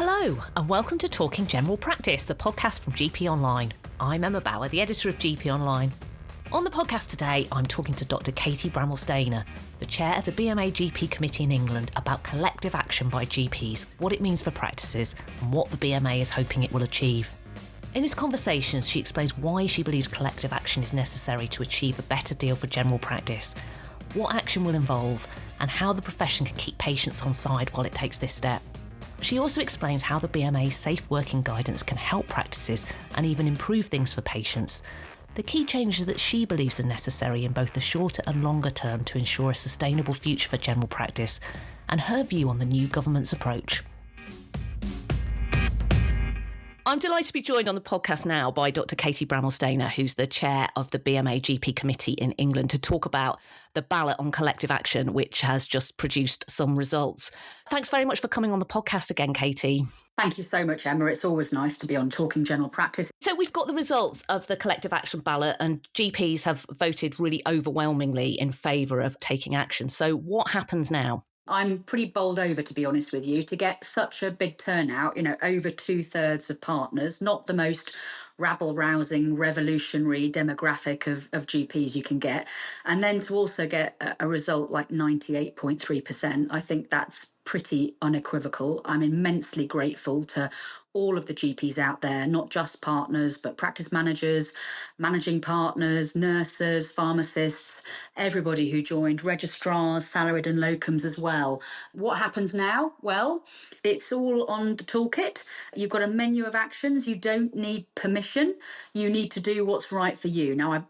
Hello, and welcome to Talking General Practice, the podcast from GP Online. I'm Emma Bauer, the editor of GP Online. On the podcast today, I'm talking to Dr Katie Bramall-Stainer, the chair of the BMA GP committee in England, about collective action by GPs, what it means for practices, and what the BMA is hoping it will achieve. In this conversation, she explains why she believes collective action is necessary to achieve a better deal for general practice, what action will involve, and how the profession can keep patients on side while it takes this step. She also explains how the BMA's safe working guidance can help practices and even improve things for patients, the key changes that she believes are necessary in both the shorter and longer term to ensure a sustainable future for general practice, and her view on the new government's approach. I'm delighted to be joined on the podcast now by Dr Katie Bramall-Stainer, who's the chair of the BMA GP committee in England, to talk about the ballot on collective action, which has just produced some results. Thanks very much for coming on the podcast again, Katie. Thank you so much, Emma. It's always nice to be on Talking General Practice. So we've got the results of the collective action ballot, and GPs have voted really overwhelmingly in favour of taking action. So what happens now? I'm pretty bowled over, to be honest with you, to get such a big turnout, over 2/3 of partners, not the most rabble-rousing, revolutionary demographic of GPs you can get. And then to also get a result like 98.3%, I think that's pretty unequivocal. I'm immensely grateful to all of the GPs out there, not just partners, but practice managers, managing partners, nurses, pharmacists, everybody who joined, registrars, salaried and locums as well. What happens now? Well, it's all on the toolkit. You've got a menu of actions. You don't need permission. You need to do what's right for you. Now,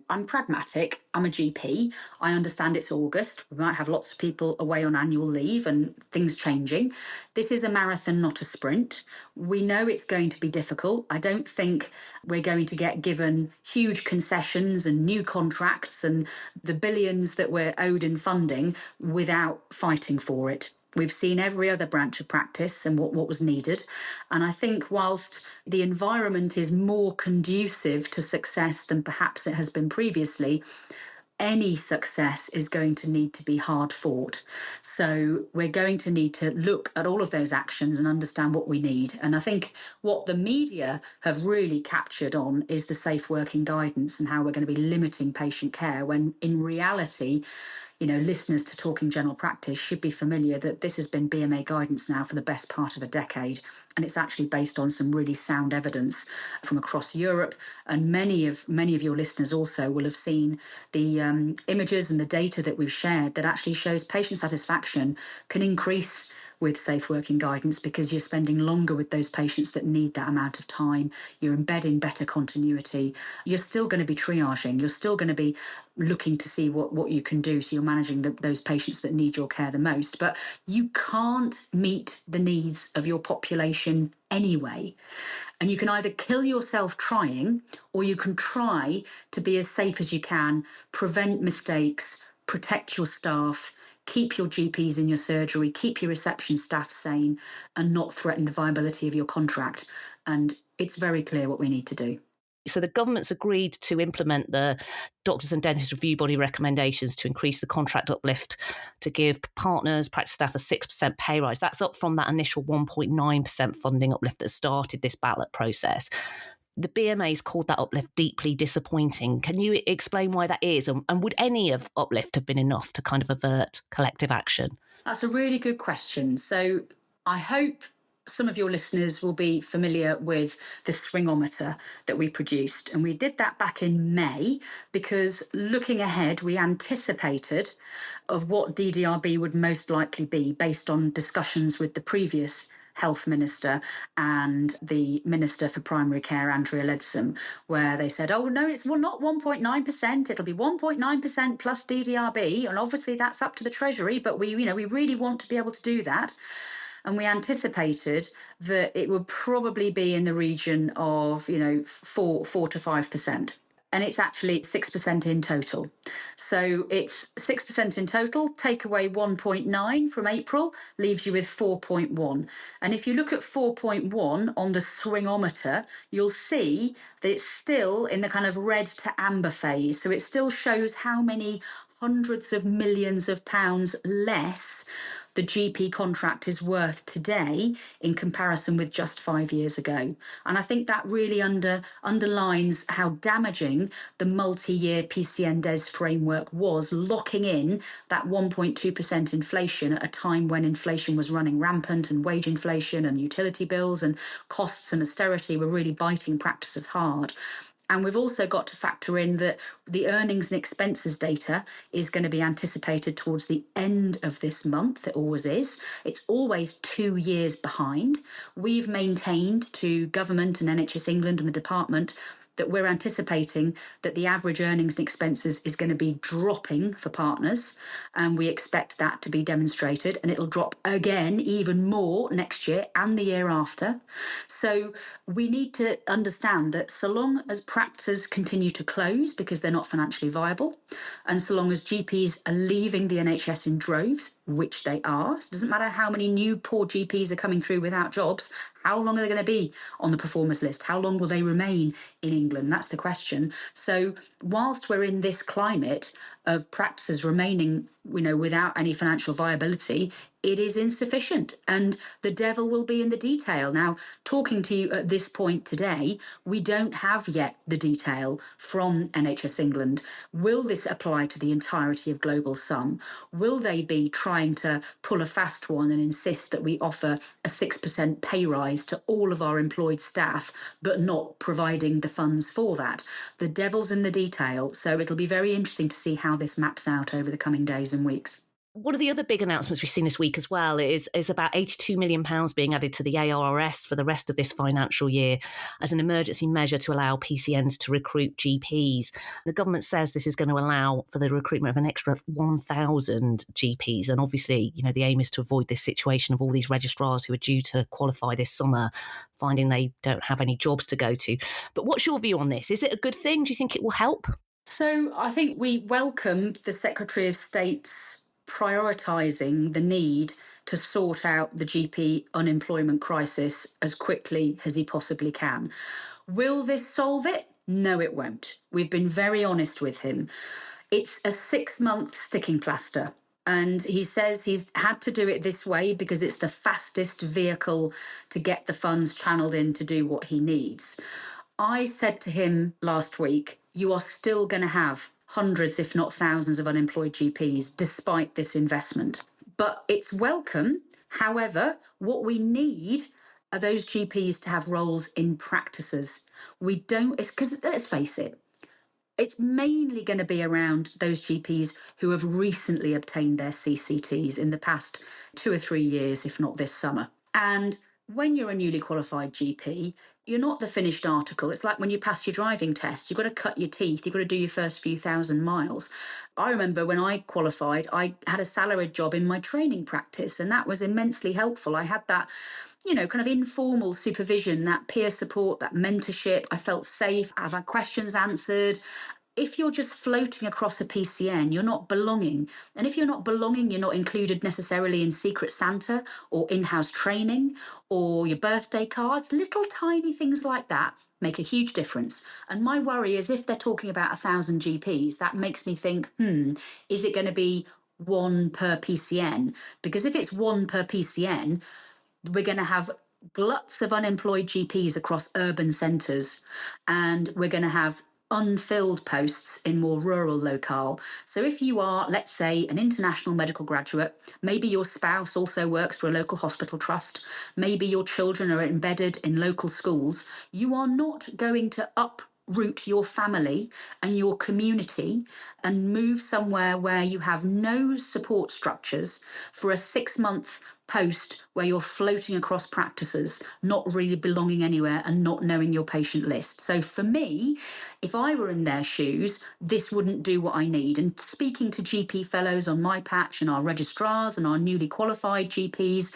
I'm pragmatic. I'm a GP. I understand it's August. We might have lots of people away on annual leave and things changing. This is a marathon, not a sprint. We know it's going to be difficult. I don't think we're going to get given huge concessions and new contracts and the billions that we're owed in funding without fighting for it. We've seen every other branch of practice and what was needed. And I think whilst the environment is more conducive to success than perhaps it has been previously, any success is going to need to be hard fought. So we're going to need to look at all of those actions and understand what we need. And I think what the media have really captured on is the safe working guidance and how we're going to be limiting patient care, when in reality, listeners to Talking General Practice should be familiar that this has been BMA guidance now for the best part of a decade. And it's actually based on some really sound evidence from across Europe. And many of your listeners also will have seen the images and the data that we've shared that actually shows patient satisfaction can increase with safe working guidance because you're spending longer with those patients that need that amount of time. You're embedding better continuity. You're still going to be triaging. You're still going to be looking to see what you can do. So you're managing those patients that need your care the most. But you can't meet the needs of your population anyway. And you can either kill yourself trying, or you can try to be as safe as you can, prevent mistakes, protect your staff, keep your GPs in your surgery, keep your reception staff sane, and not threaten the viability of your contract. And it's very clear what we need to do. So the government's agreed to implement the Doctors and Dentists Review Body recommendations to increase the contract uplift to give partners, practice staff a 6% pay rise. That's up from that initial 1.9% funding uplift that started this ballot process. The BMA's called that uplift deeply disappointing. Can you explain why that is? And would any of uplift have been enough to kind of avert collective action? That's a really good question. So I hope some of your listeners will be familiar with the swingometer that we produced. And we did that back in May because looking ahead, we anticipated of what DDRB would most likely be based on discussions with the previous Health Minister and the Minister for Primary Care, Andrea Leadsom, where they said, oh, no, it's not 1.9%, it'll be 1.9% plus DDRB. And obviously that's up to the Treasury, but we really want to be able to do that. And we anticipated that it would probably be in the region of, 4 to 5%. And it's actually 6% in total. So it's 6% in total, take away 1.9 from April, leaves you with 4.1. And if you look at 4.1 on the swingometer, you'll see that it's still in the kind of red to amber phase. So it still shows how many hundreds of millions of pounds less the GP contract is worth today in comparison with just 5 years ago. And I think that really underlines how damaging the multi-year PCN-DES framework was, locking in that 1.2% inflation at a time when inflation was running rampant and wage inflation and utility bills and costs and austerity were really biting practices hard. And we've also got to factor in that the earnings and expenses data is going to be anticipated towards the end of this month. It always is. It's always 2 years behind. We've maintained to government and NHS England and the department that we're anticipating that the average earnings and expenses is going to be dropping for partners. And we expect that to be demonstrated. And it'll drop again, even more next year and the year after. So we need to understand that so long as practices continue to close because they're not financially viable, and so long as GPs are leaving the NHS in droves, which they are, so it doesn't matter how many new poor GPs are coming through without jobs, how long are they going to be on the performers list? How long will they remain in England? That's the question. So whilst we're in this climate of practices remaining, without any financial viability, it is insufficient, and the devil will be in the detail. Now, talking to you at this point today, we don't have yet the detail from NHS England. Will this apply to the entirety of Global Sum? Will they be trying to pull a fast one and insist that we offer a 6% pay rise to all of our employed staff, but not providing the funds for that? The devil's in the detail, so it'll be very interesting to see how this maps out over the coming days and weeks. One of the other big announcements we've seen this week as well is about £82 million being added to the ARS for the rest of this financial year as an emergency measure to allow PCNs to recruit GPs. The government says this is going to allow for the recruitment of an extra 1,000 GPs. And obviously, the aim is to avoid this situation of all these registrars who are due to qualify this summer finding they don't have any jobs to go to. But what's your view on this? Is it a good thing? Do you think it will help? So I think we welcome the Secretary of State's prioritising the need to sort out the GP unemployment crisis as quickly as he possibly can. Will this solve it? No, it won't. We've been very honest with him. It's a 6-month sticking plaster. And he says he's had to do it this way because it's the fastest vehicle to get the funds channeled in to do what he needs. I said to him last week, you are still going to have hundreds, if not thousands, of unemployed GPs despite this investment. But it's welcome. However, what we need are those GPs to have roles in practices. We don't, it's because, let's face it, it's mainly going to be around those GPs who have recently obtained their CCTs in the past 2 or 3 years, if not this summer. And when you're a newly qualified GP, you're not the finished article. It's like when you pass your driving test, you've got to cut your teeth, you've got to do your first few thousand miles. I remember when I qualified, I had a salaried job in my training practice, and that was immensely helpful. I had that, kind of informal supervision, that peer support, that mentorship. I felt safe. I've had questions answered. If you're just floating across a PCN, you're not belonging. And if you're not belonging, you're not included necessarily in Secret Santa or in-house training or your birthday cards. Little tiny things like that make a huge difference. And my worry is if they're talking about 1,000 GPs, that makes me think, is it going to be one per PCN? Because if it's one per PCN, we're going to have gluts of unemployed GPs across urban centres, and we're going to have unfilled posts in more rural locale. So if you are, let's say, an international medical graduate, maybe your spouse also works for a local hospital trust, maybe your children are embedded in local schools, you are not going to uproot your family and your community and move somewhere where you have no support structures for a 6-month post where you're floating across practices, not really belonging anywhere and not knowing your patient list. So for me, if I were in their shoes, this wouldn't do what I need. And speaking to GP fellows on my patch and our registrars and our newly qualified GPs,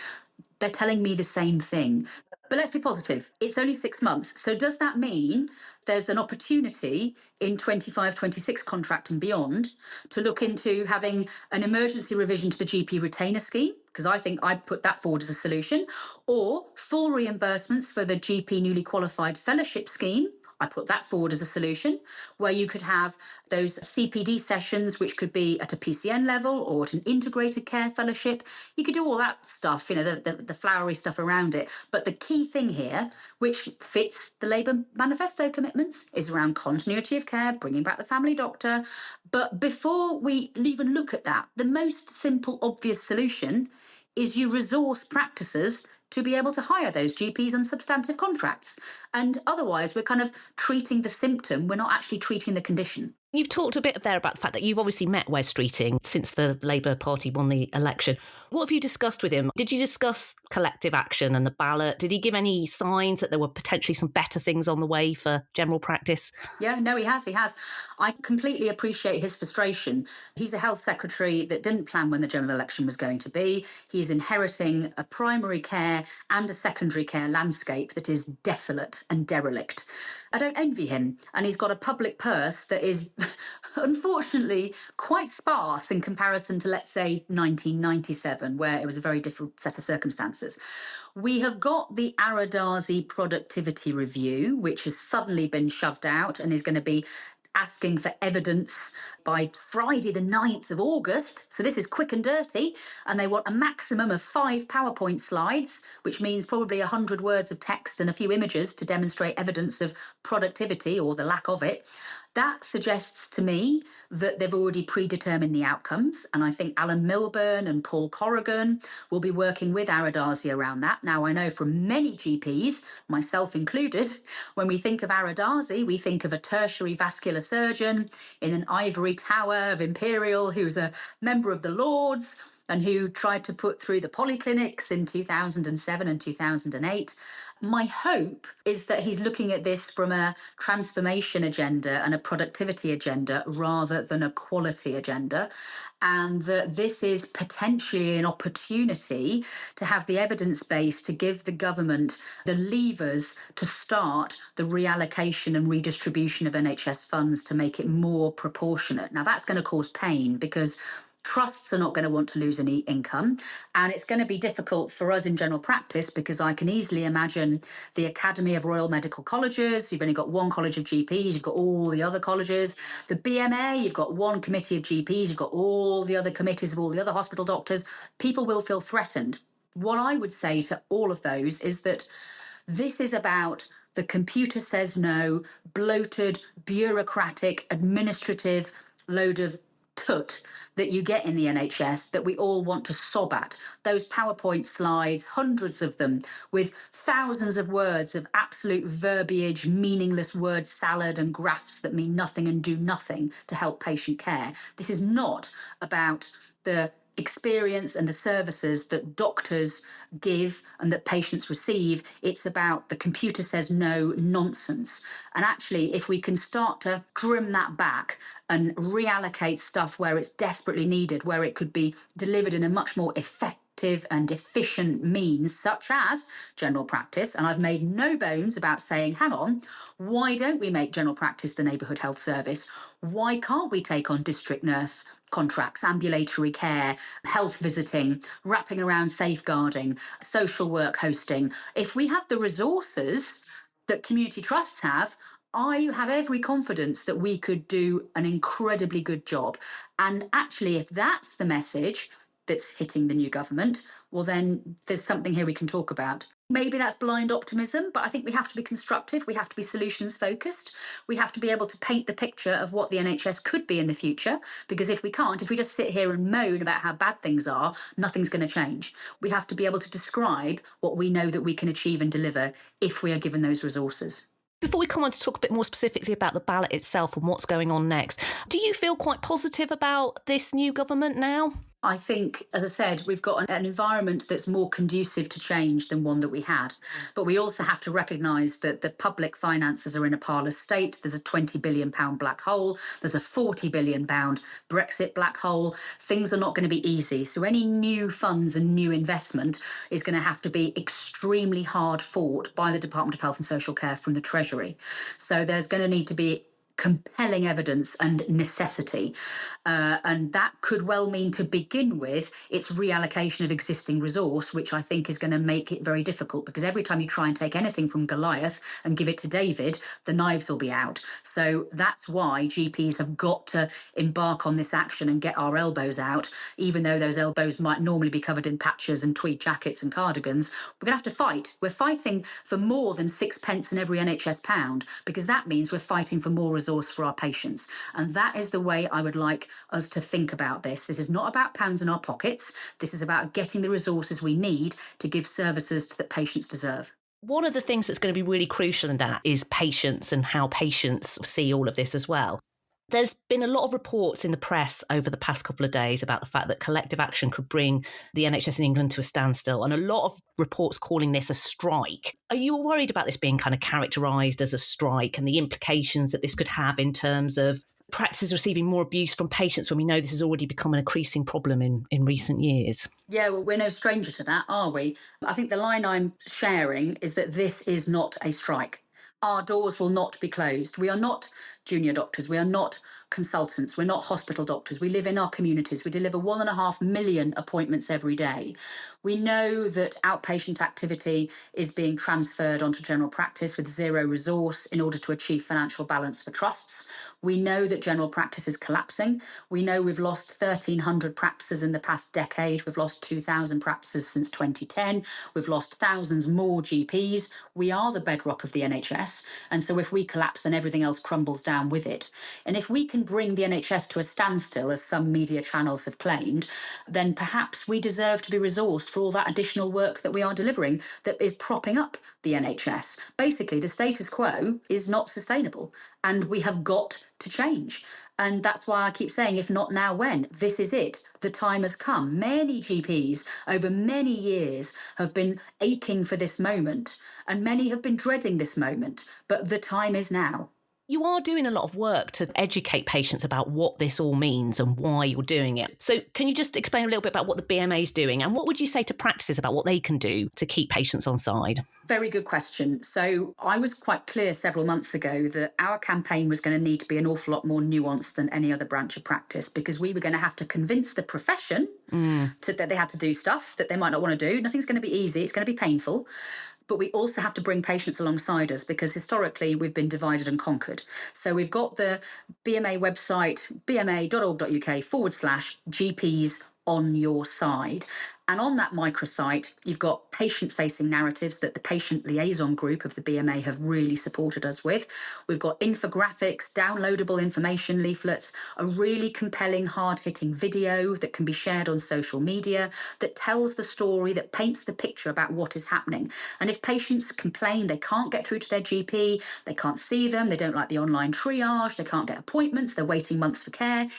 they're telling me the same thing. But let's be positive. It's only 6 months. So does that mean there's an opportunity in 25-26 contract and beyond to look into having an emergency revision to the GP retainer scheme? Because I think I'd put that forward as a solution. Or full reimbursements for the GP newly qualified fellowship scheme. I put that forward as a solution, where you could have those CPD sessions, which could be at a PCN level or at an integrated care fellowship. You could do all that stuff, the flowery stuff around it. But the key thing here, which fits the Labour manifesto commitments, is around continuity of care, bringing back the family doctor. But before we even look at that, the most simple, obvious solution is you resource practices to be able to hire those GPs on substantive contracts. And otherwise, we're kind of treating the symptom. We're not actually treating the condition. You've talked a bit there about the fact that you've obviously met Wes Streeting since the Labour Party won the election. What have you discussed with him? Did you discuss collective action and the ballot? Did he give any signs that there were potentially some better things on the way for general practice? Yeah, no, he has. He has. I completely appreciate his frustration. He's a health secretary that didn't plan when the general election was going to be. He's inheriting a primary care and a secondary care landscape that is desolate and derelict. I don't envy him. And he's got a public purse that is unfortunately quite sparse in comparison to, let's say, 1997, where it was a very different set of circumstances. We have got the Aradazi Productivity Review, which has suddenly been shoved out and is going to be asking for evidence by Friday the 9th of August. So this is quick and dirty. And they want a maximum of 5 PowerPoint slides, which means probably 100 words of text and a few images to demonstrate evidence of productivity or the lack of it. That suggests to me that they've already predetermined the outcomes. And I think Alan Milburn and Paul Corrigan will be working with Aradazi around that. Now, I know from many GPs, myself included, when we think of Aradazi, we think of a tertiary vascular surgeon in an ivory tower of Imperial who's a member of the Lords and who tried to put through the polyclinics in 2007 and 2008. My hope is that he's looking at this from a transformation agenda and a productivity agenda rather than a quality agenda, and that this is potentially an opportunity to have the evidence base to give the government the levers to start the reallocation and redistribution of NHS funds to make it more proportionate. Now, that's going to cause pain because trusts are not going to want to lose any income. And it's going to be difficult for us in general practice because I can easily imagine the Academy of Royal Medical Colleges. You've only got one college of GPs. You've got all the other colleges. The BMA, you've got one committee of GPs. You've got all the other committees of all the other hospital doctors. People will feel threatened. What I would say to all of those is that this is about the computer says no, bloated, bureaucratic, administrative load of tut that you get in the NHS that we all want to sob at. Those PowerPoint slides, hundreds of them, with thousands of words of absolute verbiage, meaningless word salad and graphs that mean nothing and do nothing to help patient care. This is not about the experience and the services that doctors give and that patients receive. It's about the computer says no nonsense. And actually, if we can start to trim that back and reallocate stuff where it's desperately needed, where it could be delivered in a much more effective and efficient means, such as general practice. And I've made no bones about saying, hang on, why don't we make general practice the neighbourhood health service? Why can't we take on district nurse contracts, ambulatory care, health visiting, wrapping around safeguarding, social work hosting? If we have the resources that community trusts have, I have every confidence that we could do an incredibly good job. And actually, if that's the message that's hitting the new government, well, then there's something here we can talk about. Maybe that's blind optimism, but I think we have to be constructive. We have to be solutions focused. We have to be able to paint the picture of what the NHS could be in the future, because if we can't, if we just sit here and moan about how bad things are, nothing's going to change. We have to be able to describe what we know that we can achieve and deliver if we are given those resources. Before we come on to talk a bit more specifically about the ballot itself and what's going on next, do you feel quite positive about this new government now? I think, as I said, we've got an environment that's more conducive to change than one that we had. But we also have to recognise that the public finances are in a parlous state. There's a £20 billion black hole. There's a £40 billion Brexit black hole. Things are not going to be easy. So any new funds and new investment is going to have to be extremely hard fought by the Department of Health and Social Care from the Treasury. So there's going to need to be compelling evidence and necessity. And that could well mean, to begin with, it's reallocation of existing resource, which I think is going to make it very difficult, because every time you try and take anything from Goliath and give it to David, the knives will be out. So that's why GPs have got to embark on this action and get our elbows out, even though those elbows might normally be covered in patches and tweed jackets and cardigans. We're going to have to fight. We're fighting for more than 6p in every NHS pound, because that means we're fighting for more resource for our patients. And that is the way I would like us to think about this. This is not about pounds in our pockets. This is about getting the resources we need to give services that patients deserve. One of the things that's going to be really crucial in that is patients and how patients see all of this as well. There's been a lot of reports in the press over the past couple of days about the fact that collective action could bring the NHS in England to a standstill, and a lot of reports calling this a strike. Are you worried about this being kind of characterised as a strike and the implications that this could have in terms of practices receiving more abuse from patients, when we know this has already become an increasing problem in recent years? Yeah, well, we're no stranger to that, are we? I think the line I'm sharing is that this is not a strike. Our doors will not be closed. We are not junior doctors. We are not consultants. We're not hospital doctors. We live in our communities. We deliver 1.5 million appointments every day. We know that outpatient activity is being transferred onto general practice with zero resource in order to achieve financial balance for trusts. We know that general practice is collapsing. We know we've lost 1,300 practices in the past decade. We've lost 2,000 practices since 2010. We've lost thousands more GPs. We are the bedrock of the NHS. And so if we collapse, then everything else crumbles down with it. And if we can bring the NHS to a standstill, as some media channels have claimed, then perhaps we deserve to be resourced for all that additional work that we are delivering that is propping up the NHS. Basically, the status quo is not sustainable, and we have got to change. And that's why I keep saying, if not now, when? This is it. The time has come. Many GPs over many years have been aching for this moment, and many have been dreading this moment, but the time is now. You are doing a lot of work to educate patients about what this all means and why you're doing it. So can you just explain a little bit about what the BMA is doing, and what would you say to practices about what they can do to keep patients on side? Very good question. So I was quite clear several months ago that our campaign was going to need to be an awful lot more nuanced than any other branch of practice, because we were going to have to convince the profession that they had to do stuff that they might not want to do. Nothing's going to be easy. It's going to be painful. But we also have to bring patients alongside us, because historically we've been divided and conquered. So we've got the BMA website, bma.org.uk/GPs on your side. And on that microsite, you've got patient-facing narratives that the patient liaison group of the BMA have really supported us with. We've got infographics, downloadable information leaflets, a really compelling, hard-hitting video that can be shared on social media that tells the story, that paints the picture about what is happening. And if patients complain they can't get through to their GP, they can't see them, they don't like the online triage, they can't get appointments, they're waiting months for care,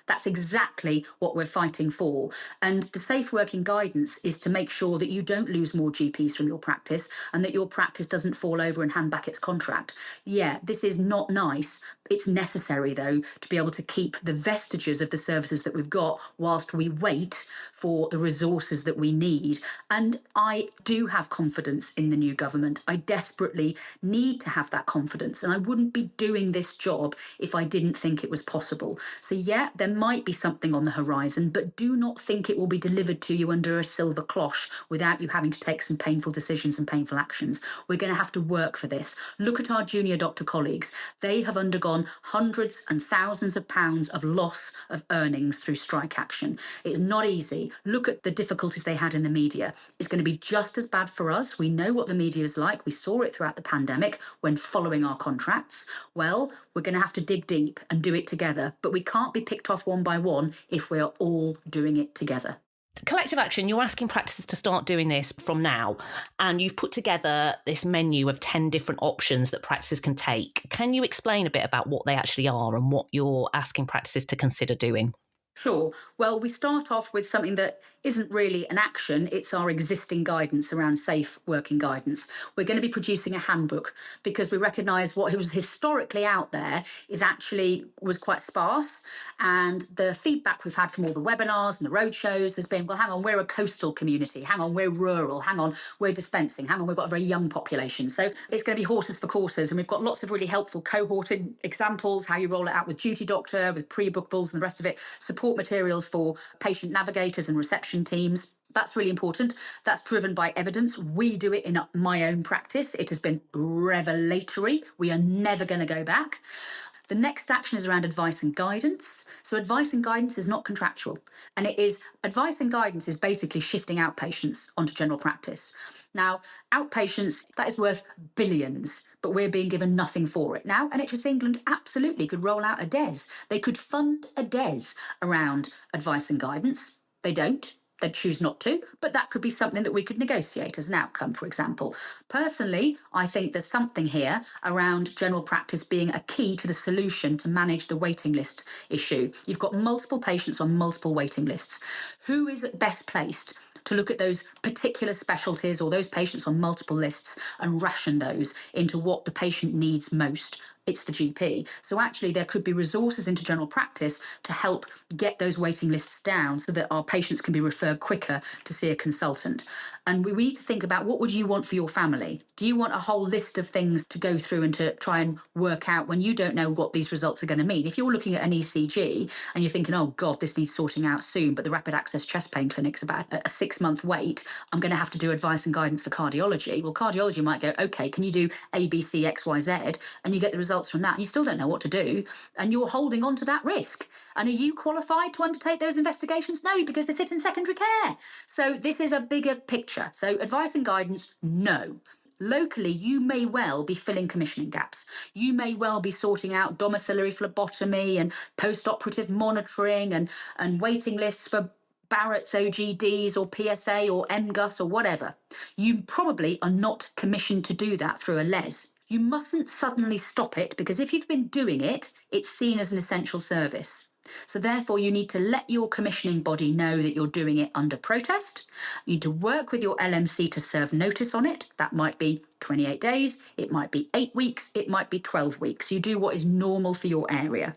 that's exactly what we're fighting for. And the safe working guidance is to make sure that you don't lose more GPs from your practice, and that your practice doesn't fall over and hand back its contract. Yeah, this is not nice. It's necessary, though, to be able to keep the vestiges of the services that we've got whilst we wait for the resources that we need. And I do have confidence in the new government. I desperately need to have that confidence, and I wouldn't be doing this job if I didn't think it was possible. So yeah, there might be something on the horizon, but do not think it will be delivered to you under a silver cloche without you having to take some painful decisions and painful actions. We're going to have to work for this. Look at our junior doctor colleagues. They have undergone hundreds and thousands of pounds of loss of earnings through strike action. It's not easy. Look at the difficulties they had in the media. It's going to be just as bad for us. We know what the media is like. We saw it throughout the pandemic when following our contracts. Well, we're going to have to dig deep and do it together, but we can't be picked off one by one if we're all doing it together. Collective action, you're asking practices to start doing this from now, and you've put together this menu of 10 different options that practices can take. Can you explain a bit about what they actually are and what you're asking practices to consider doing? Sure. Well, we start off with something that isn't really an action, it's our existing guidance around safe working guidance. We're going to be producing a handbook because we recognise what was historically out there was quite sparse. And the feedback we've had from all the webinars and the roadshows has been, well, hang on, we're a coastal community. Hang on, we're rural. Hang on, we're dispensing. Hang on, we've got a very young population. So it's going to be horses for courses. And we've got lots of really helpful cohorting examples, how you roll it out with Duty Doctor, with pre-bookables and the rest of it, support materials for patient navigators and reception teams. That's really important. That's driven by evidence. We do it in my own practice. It has been revelatory. We are never going to go back. The next action is around advice and guidance. So advice and guidance is not contractual. And advice and guidance is basically shifting outpatients onto general practice. Now, outpatients, that is worth billions, but we're being given nothing for it. Now, NHS England absolutely could roll out a DES. They could fund a DES around advice and guidance. They don't. They'd choose not to, but that could be something that we could negotiate as an outcome, for example. Personally, I think there's something here around general practice being a key to the solution to manage the waiting list issue. You've got multiple patients on multiple waiting lists. Who is best placed to look at those particular specialties or those patients on multiple lists and ration those into what the patient needs most? It's the GP. So actually there could be resources into general practice to help get those waiting lists down so that our patients can be referred quicker to see a consultant. And we need to think about, what would you want for your family? Do you want a whole list of things to go through and to try and work out when you don't know what these results are going to mean? If you're looking at an ECG and you're thinking, oh God, this needs sorting out soon, but the rapid access chest pain clinic's about a 6-month wait, I'm going to have to do advice and guidance for cardiology. Well, cardiology might go, okay, can you do A, B, C, X, Y, Z? And you get the results from that. You still don't know what to do, and you're holding on to that risk. And are you qualified to undertake those investigations? No, because they sit in secondary care. So this is a bigger picture. So advice and guidance, no. Locally, you may well be filling commissioning gaps. You may well be sorting out domiciliary phlebotomy and post-operative monitoring and waiting lists for Barrett's OGDs or PSA or MGUS or whatever. You probably are not commissioned to do that through a LES. You mustn't suddenly stop it, because if you've been doing it, it's seen as an essential service. So therefore, you need to let your commissioning body know that you're doing it under protest. You need to work with your LMC to serve notice on it. That might be 28 days, it might be 8 weeks, it might be 12 weeks. You do what is normal for your area.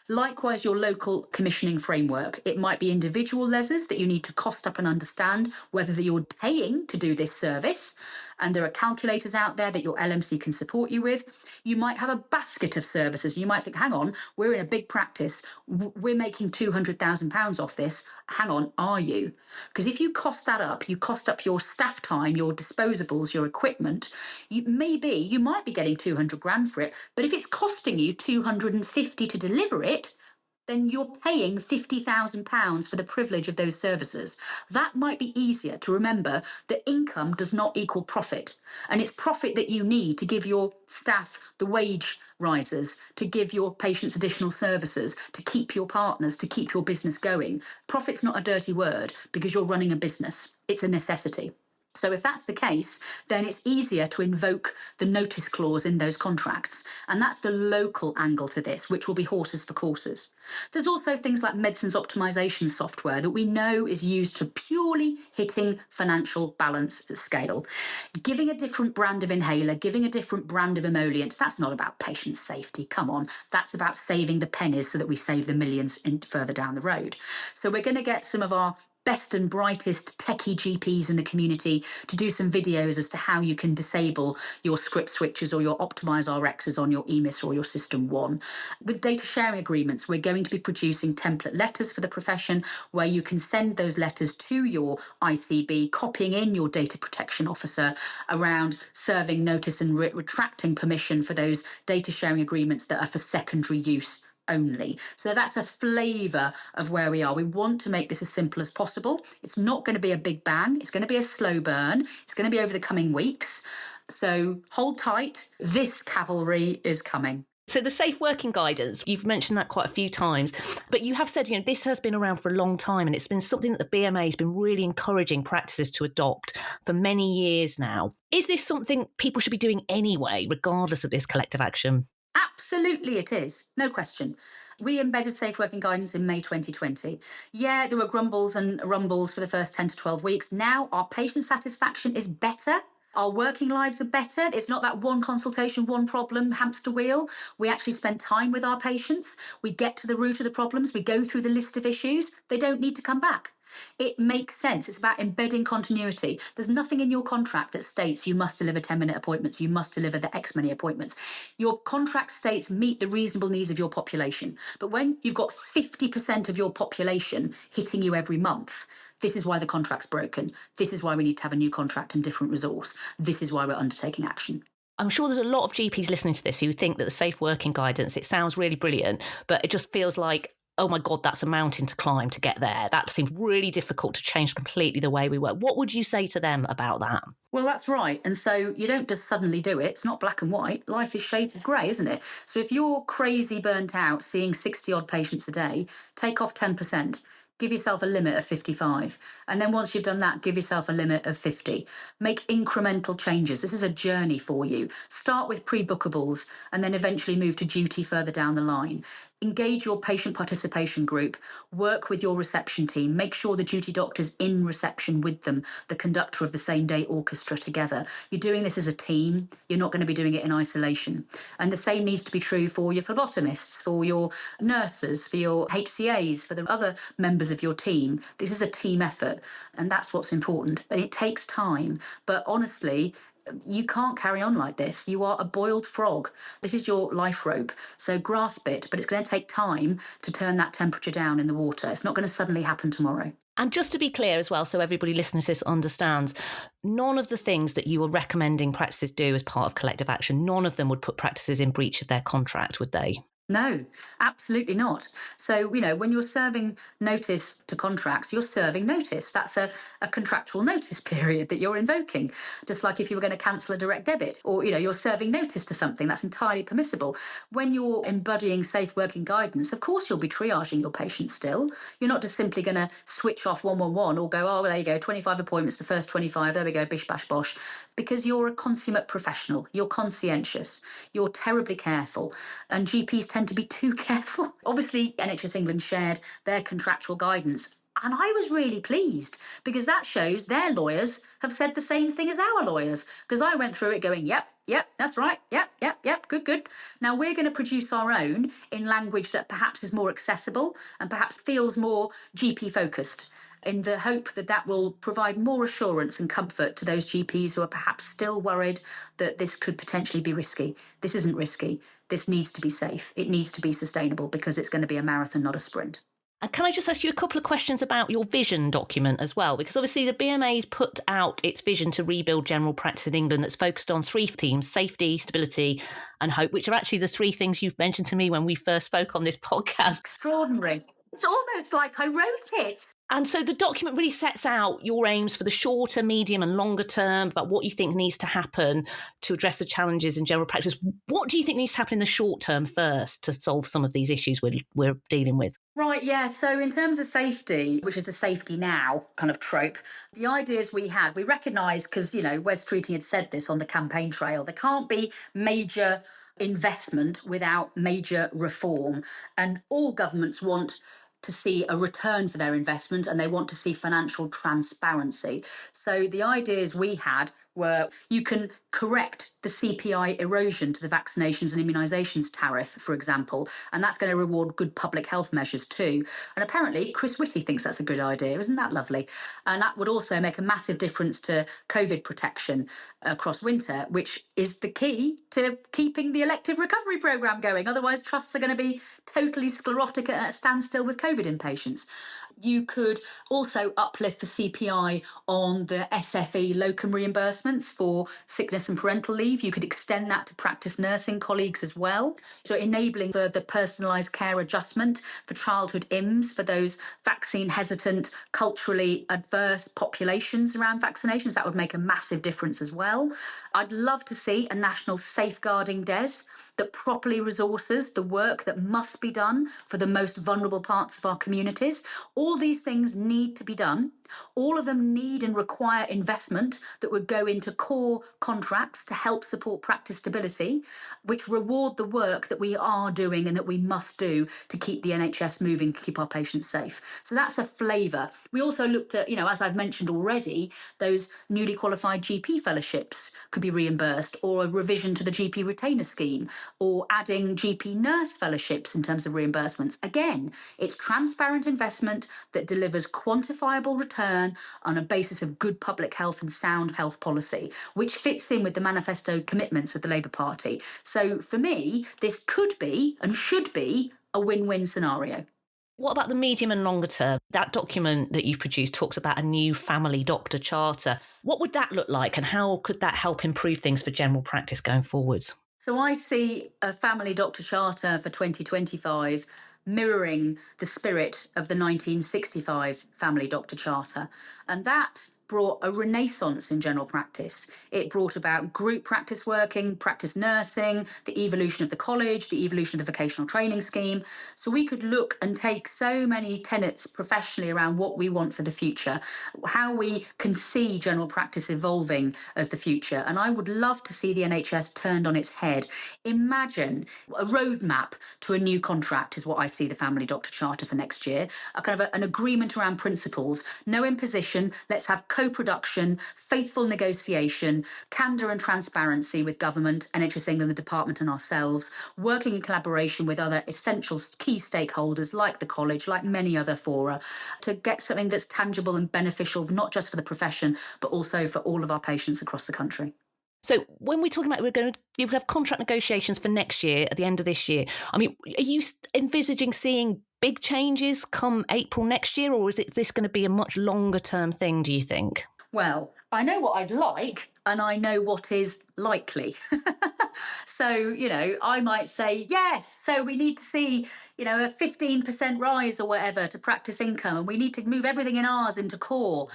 Likewise, your local commissioning framework. It might be individual letters that you need to cost up and understand whether you're paying to do this service. And there are calculators out there that your LMC can support you with. You might have a basket of services. You might think, hang on, we're in a big practice. We're making £200,000 off this. Hang on, are you? Because if you cost that up, you cost up your staff time, your disposables, your equipment. You might be getting 200 grand for it. But if it's costing you 250 to deliver it, then you're paying £50,000 for the privilege of those services. That might be easier to remember, that income does not equal profit. And it's profit that you need to give your staff the wage rises, to give your patients additional services, to keep your partners, to keep your business going. Profit's not a dirty word, because you're running a business. It's a necessity. So if that's the case, then it's easier to invoke the notice clause in those contracts. And that's the local angle to this, which will be horses for courses. There's also things like medicines optimization software that we know is used to purely hitting financial balance scale. Giving a different brand of inhaler, giving a different brand of emollient, that's not about patient safety. Come on, that's about saving the pennies so that we save the millions further down the road. So we're going to get some of our best and brightest techie GPs in the community to do some videos as to how you can disable your script switches or your optimize RXs on your EMIS or your System 1. With data sharing agreements, we're going to be producing template letters for the profession, where you can send those letters to your ICB, copying in your data protection officer around serving notice and retracting permission for those data sharing agreements that are for secondary use only. So that's a flavour of where we are. We want to make this as simple as possible. It's not going to be a big bang. It's going to be a slow burn. It's going to be over the coming weeks. So hold tight. This cavalry is coming. So the safe working guidance, you've mentioned that quite a few times, but you have said, this has been around for a long time, and it's been something that the BMA has been really encouraging practices to adopt for many years now. Is this something people should be doing anyway, regardless of this collective action? Absolutely, it is. No question. We embedded safe working guidance in May 2020. Yeah, there were grumbles and rumbles for the first 10 to 12 weeks. Now our patient satisfaction is better. Our working lives are better. It's not that one consultation, one problem, hamster wheel. We actually spend time with our patients. We get to the root of the problems. We go through the list of issues. They don't need to come back. It makes sense. It's about embedding continuity. There's nothing in your contract that states you must deliver 10-minute appointments, you must deliver the X many appointments. Your contract states meet the reasonable needs of your population. But when you've got 50% of your population hitting you every month, this is why the contract's broken. This is why we need to have a new contract and different resource. This is why we're undertaking action. I'm sure there's a lot of GPs listening to this who think that the safe working guidance, it sounds really brilliant, but it just feels like, oh my God, that's a mountain to climb to get there. That seems really difficult to change completely the way we work. What would you say to them about that? Well, that's right. And so you don't just suddenly do it. It's not black and white. Life is shades of grey, isn't it? So if you're crazy burnt out, seeing 60 odd patients a day, take off 10%. Give yourself a limit of 55. And then once you've done that, give yourself a limit of 50. Make incremental changes. This is a journey for you. Start with pre-bookables and then eventually move to duty further down the line. Engage your patient participation group. Work with your reception team. Make sure the duty doctor's in reception with them, the conductor of the same day orchestra together. You're doing this as a team. You're not going to be doing it in isolation. And the same needs to be true for your phlebotomists, for your nurses, for your HCAs, for the other members of your team. This is a team effort, and that's what's important. And it takes time. But honestly, you can't carry on like this. You are a boiled frog. This is your life rope. So grasp it, but it's going to take time to turn that temperature down in the water. It's not going to suddenly happen tomorrow. And just to be clear as well, so everybody listening to this understands, none of the things that you are recommending practices do as part of collective action, none of them would put practices in breach of their contract, would they? No, absolutely not. So, when you're serving notice to contracts, you're serving notice. That's a contractual notice period that you're invoking. Just like if you were going to cancel a direct debit or, you're serving notice to something, that's entirely permissible. When you're embodying safe working guidance, of course, you'll be triaging your patients still. You're not just simply going to switch off 111 or go, oh, well, there you go, 25 appointments, the first 25, there we go, bish, bash, bosh. Because you're a consummate professional, you're conscientious, you're terribly careful, and GPs tend to be too careful. Obviously, NHS England shared their contractual guidance, and I was really pleased because that shows their lawyers have said the same thing as our lawyers, because I went through it going, yep, that's right, yep, good. Now we're going to produce our own in language that perhaps is more accessible and perhaps feels more GP focused, in the hope that that will provide more assurance and comfort to those GPs who are perhaps still worried that this could potentially be risky. This isn't risky. This needs to be safe. It needs to be sustainable because it's going to be a marathon, not a sprint. And can I just ask you a couple of questions about your vision document as well? Because obviously the BMA's put out its vision to rebuild general practice in England that's focused on three themes: safety, stability and hope, which are actually the three things you've mentioned to me when we first spoke on this podcast. Extraordinary. It's almost like I wrote it. And so the document really sets out your aims for the shorter, medium and longer term, about what you think needs to happen to address the challenges in general practice. What do you think needs to happen in the short term first to solve some of these issues we're dealing with? Right, yeah. So in terms of safety, which is the safety now kind of trope, the ideas we recognised, because, Wes Treating had said this on the campaign trail, there can't be major investment without major reform. And all governments want to see a return for their investment and they want to see financial transparency. So the ideas we had were you can correct the CPI erosion to the vaccinations and immunisations tariff, for example, and that's going to reward good public health measures too. And apparently Chris Whitty thinks that's a good idea. Isn't that lovely? And that would also make a massive difference to COVID protection across winter, which is the key to keeping the elective recovery programme going. Otherwise, trusts are going to be totally sclerotic at a standstill with COVID inpatients. You could also uplift for CPI on the SFE locum reimbursements for sickness and parental leave. You could extend that to practice nursing colleagues as well. So enabling the personalised care adjustment for childhood IMS for those vaccine hesitant, culturally adverse populations around vaccinations. That would make a massive difference as well. I'd love to see a national safeguarding DES that properly resources the work that must be done for the most vulnerable parts of our communities. All these things need to be done. All of them need and require investment that would go into core contracts to help support practice stability, which reward the work that we are doing and that we must do to keep the NHS moving, keep our patients safe. So that's a flavour. We also looked at, as I've mentioned already, those newly qualified GP fellowships could be reimbursed, or a revision to the GP retainer scheme, or adding GP nurse fellowships in terms of reimbursements. Again, it's transparent investment that delivers quantifiable return on a basis of good public health and sound health policy, which fits in with the manifesto commitments of the Labour Party. So for me, this could be and should be a win-win scenario. What about the medium and longer term? That document that you've produced talks about a new family doctor charter. What would that look like, and how could that help improve things for general practice going forwards? So I see a family doctor charter for 2025 mirroring the spirit of the 1965 family doctor charter. And that brought a renaissance in general practice. It brought about group practice working, practice nursing, the evolution of the college, the evolution of the vocational training scheme. So we could look and take so many tenets professionally around what we want for the future, how we can see general practice evolving as the future. And I would love to see the NHS turned on its head. Imagine a roadmap to a new contract is what I see the Family Doctor Charter for next year, a kind of an agreement around principles, no imposition, let's have co-production, faithful negotiation, candour and transparency with government, NHS England, the department and ourselves, working in collaboration with other essential key stakeholders like the college, like many other fora, to get something that's tangible and beneficial, not just for the profession, but also for all of our patients across the country. So when we're talking about you have contract negotiations for next year, at the end of this year, I mean, are you envisaging seeing big changes come April next year, or is this going to be a much longer term thing, do you think? Well, I know what I'd like and I know what is likely. So, I might say, yes, so we need to see, a 15% rise or whatever to practice income, and we need to move everything in ours into core.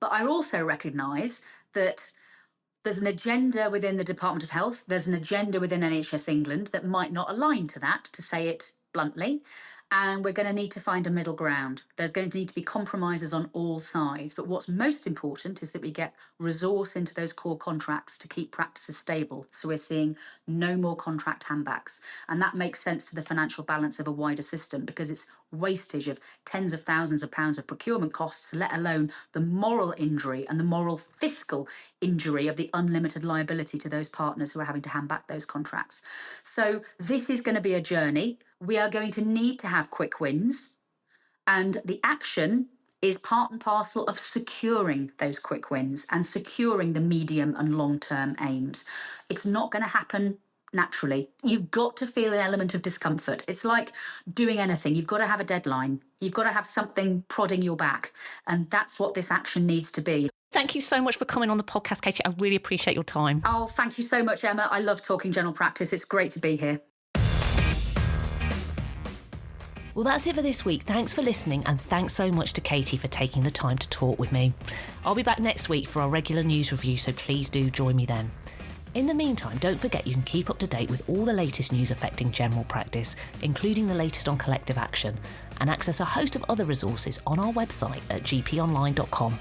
But I also recognise that there's an agenda within the Department of Health, there's an agenda within NHS England that might not align to that, to say it bluntly. And we're going to need to find a middle ground. There's going to need to be compromises on all sides. But what's most important is that we get resource into those core contracts to keep practices stable. So we're seeing no more contract handbacks. And that makes sense to the financial balance of a wider system, because it's wastage of tens of thousands of pounds of procurement costs, let alone the moral injury and the moral fiscal injury of the unlimited liability to those partners who are having to hand back those contracts. So this is going to be a journey. We are going to need to have quick wins, and the action is part and parcel of securing those quick wins and securing the medium and long-term aims. It's not going to happen naturally. You've got to feel an element of discomfort. It's like doing anything. You've got to have a deadline. You've got to have something prodding your back, and that's what this action needs to be. Thank you so much for coming on the podcast, Katie. I really appreciate your time. Oh, thank you so much, Emma. I love talking general practice. It's great to be here. Well, that's it for this week. Thanks for listening, and thanks so much to Katie for taking the time to talk with me. I'll be back next week for our regular news review, so please do join me then. In the meantime, don't forget you can keep up to date with all the latest news affecting general practice, including the latest on collective action, and access a host of other resources on our website at GPonline.com.